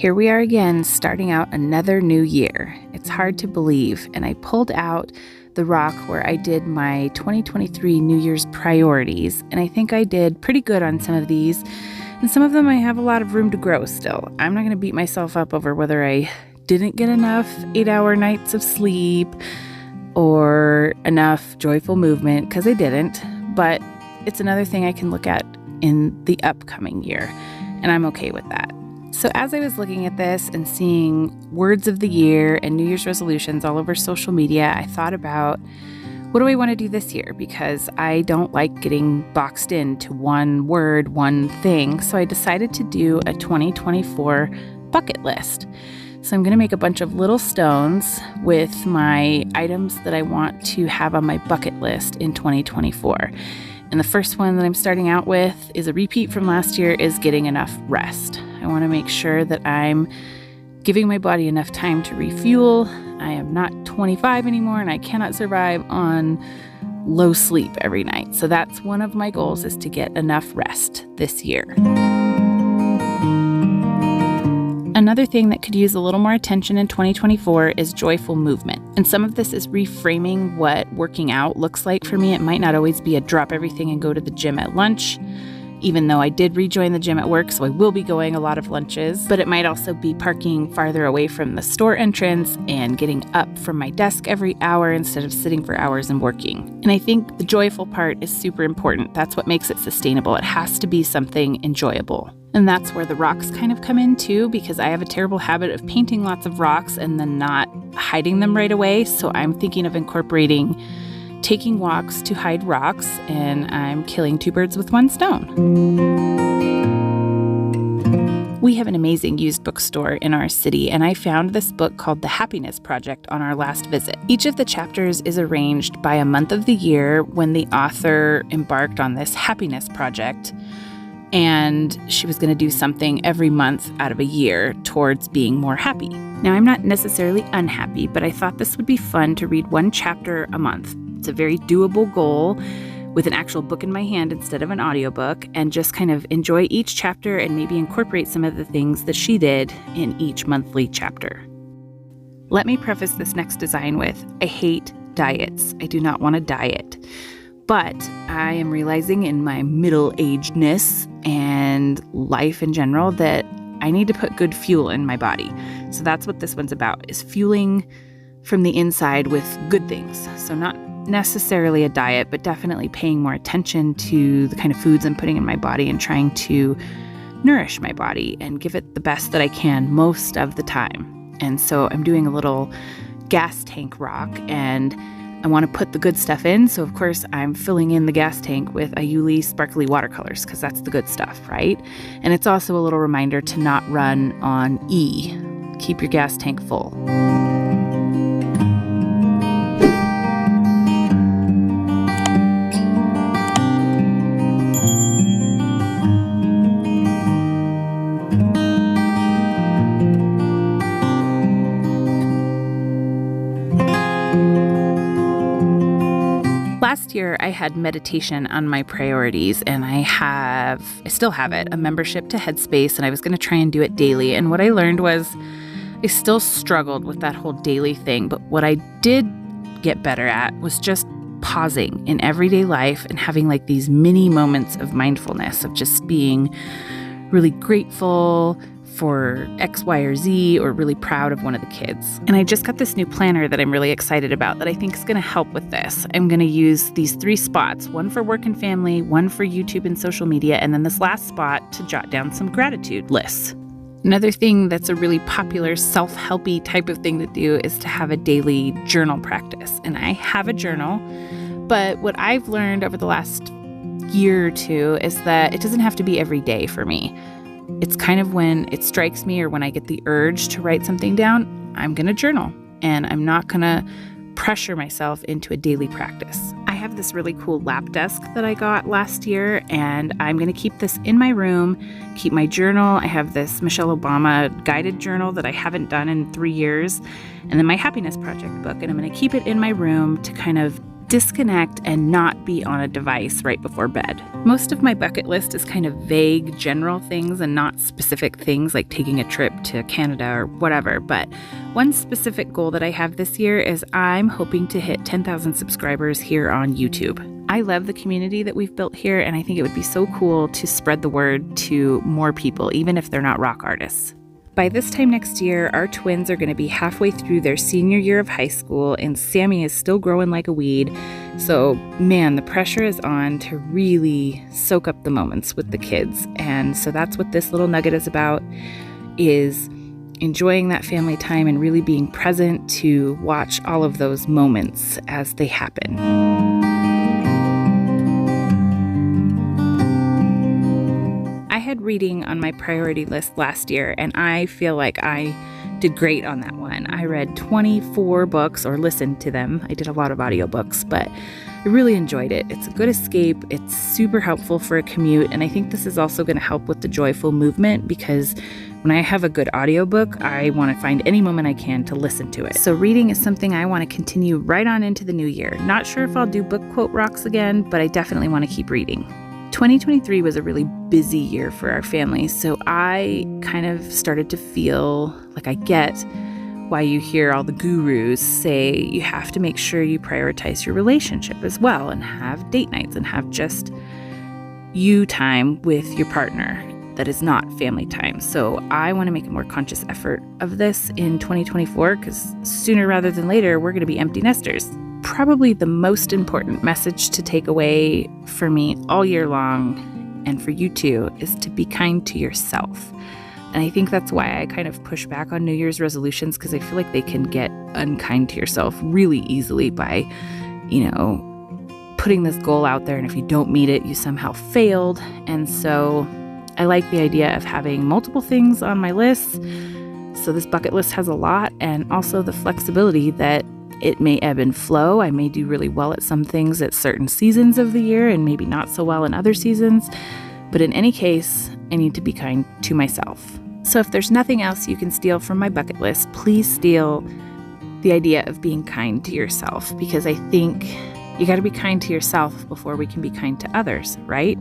Here we are again, starting out another new year. It's hard to believe, and I pulled out the rock where I did my 2023 New Year's priorities, and I think I did pretty good on some of these, and some of them I have a lot of room to grow still. I'm not going to beat myself up over whether I didn't get enough 8-hour nights of sleep or enough joyful movement, because I didn't, but it's another thing I can look at in the upcoming year, and I'm okay with that. So as I was looking at this and seeing words of the year and New Year's resolutions all over social media, I thought about, what do I want to do this year? Because I don't like getting boxed into one word, one thing. So I decided to do a 2024 bucket list. So I'm going to make a bunch of little stones with my items that I want to have on my bucket list in 2024. And the first one that I'm starting out with is a repeat from last year, is getting enough rest. I want to make sure that I'm giving my body enough time to refuel. I am not 25 anymore, and I cannot survive on low sleep every night. So that's one of my goals, is to get enough rest this year. Another thing that could use a little more attention in 2024 is joyful movement. And some of this is reframing what working out looks like for me. It might not always be a drop everything and go to the gym at lunch, even though I did rejoin the gym at work, so I will be going a lot of lunches. But it might also be parking farther away from the store entrance and getting up from my desk every hour instead of sitting for hours and working. And I think the joyful part is super important. That's what makes it sustainable. It has to be something enjoyable. And that's where the rocks kind of come in too, because I have a terrible habit of painting lots of rocks and then not hiding them right away. So I'm thinking of incorporating taking walks to hide rocks, and I'm killing two birds with one stone. We have an amazing used bookstore in our city, and I found this book called The Happiness Project on our last visit. Each of the chapters is arranged by a month of the year when the author embarked on this happiness project, and she was going to do something every month out of a year towards being more happy. Now, I'm not necessarily unhappy, but I thought this would be fun to read one chapter a month. It's a very doable goal with an actual book in my hand instead of an audiobook, and just kind of enjoy each chapter and maybe incorporate some of the things that she did in each monthly chapter. Let me preface this next design with, I hate diets. I do not want to diet. But I am realizing in my middle-agedness and life in general that I need to put good fuel in my body. So that's what this one's about, is fueling from the inside with good things. So not necessarily a diet, but definitely paying more attention to the kind of foods I'm putting in my body and trying to nourish my body and give it the best that I can most of the time. And so I'm doing a little gas tank rock, and I want to put the good stuff in. So of course I'm filling in the gas tank with Ayuli sparkly watercolors, because that's the good stuff, right? And it's also a little reminder to not run on E. Keep your gas tank full. Last year, I had meditation on my priorities, and I still have it, a membership to Headspace, and I was going to try and do it daily. And what I learned was I still struggled with that whole daily thing. But what I did get better at was just pausing in everyday life and having like these mini moments of mindfulness, of just being really grateful for X, Y, or Z, or really proud of one of the kids. And I just got this new planner that I'm really excited about that I think is going to help with this. I'm going to use these 3 spots, one for work and family, one for YouTube and social media, and then this last spot to jot down some gratitude lists. Another thing that's a really popular self-helpy type of thing to do is to have a daily journal practice. And I have a journal, but what I've learned over the last year or two is that it doesn't have to be every day for me. It's kind of when it strikes me or when I get the urge to write something down, I'm going to journal, and I'm not going to pressure myself into a daily practice. I have this really cool lap desk that I got last year, and I'm going to keep this in my room, keep my journal. I have this Michelle Obama guided journal that I haven't done in 3 years, and then my Happiness Project book, and I'm going to keep it in my room to kind of disconnect and not be on a device right before bed. Most of my bucket list is kind of vague, general things and not specific things like taking a trip to Canada or whatever. But one specific goal that I have this year is I'm hoping to hit 10,000 subscribers here on YouTube. I love the community that we've built here, and I think it would be so cool to spread the word to more people, even if they're not rock artists. By this time next year, our twins are going to be halfway through their senior year of high school, and Sammy is still growing like a weed. So, man, the pressure is on to really soak up the moments with the kids. And so that's what this little nugget is about, is enjoying that family time and really being present to watch all of those moments as they happen. I had reading on my priority list last year, and I feel like I did great on that one. I read 24 books or listened to them. I did a lot of audiobooks, but I really enjoyed it. It's a good escape. It's super helpful for a commute, and I think this is also going to help with the joyful movement because when I have a good audiobook, I want to find any moment I can to listen to it. So reading is something I want to continue right on into the new year. Not sure if I'll do book quote rocks again, but I definitely want to keep reading. 2023 was a really busy year for our family, so I kind of started to feel like I get why you hear all the gurus say you have to make sure you prioritize your relationship as well and have date nights and have just you time with your partner that is not family time. So I want to make a more conscious effort of this in 2024 because sooner rather than later, we're going to be empty nesters. Probably the most important message to take away for me all year long and for you too is to be kind to yourself. And I think that's why I kind of push back on New Year's resolutions because I feel like they can get unkind to yourself really easily by, putting this goal out there. And if you don't meet it, you somehow failed. And so I like the idea of having multiple things on my list. So this bucket list has a lot, and also the flexibility that it may ebb and flow. I may do really well at some things at certain seasons of the year and maybe not so well in other seasons. But in any case, I need to be kind to myself. So if there's nothing else you can steal from my bucket list, please steal the idea of being kind to yourself, because I think you got to be kind to yourself before we can be kind to others, right?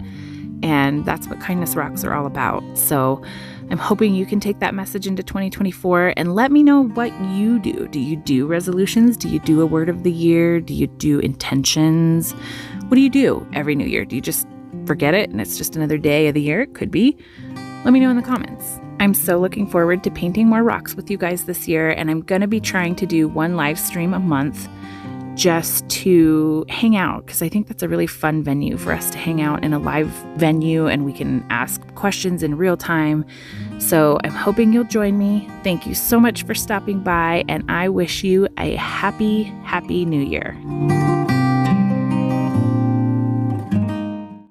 And that's what Kindness Rocks are all about. So I'm hoping you can take that message into 2024 and let me know what you do. Do you do resolutions? Do you do a word of the year? Do you do intentions? What do you do every new year? Do you just forget it and it's just another day of the year? It could be. Let me know in the comments. I'm so looking forward to painting more rocks with you guys this year, and I'm going to be trying to do one live stream a month just to hang out, because I think that's a really fun venue for us to hang out in a live venue and we can ask questions in real time. So I'm hoping you'll join me. Thank you so much for stopping by, and I wish you a happy, happy new year.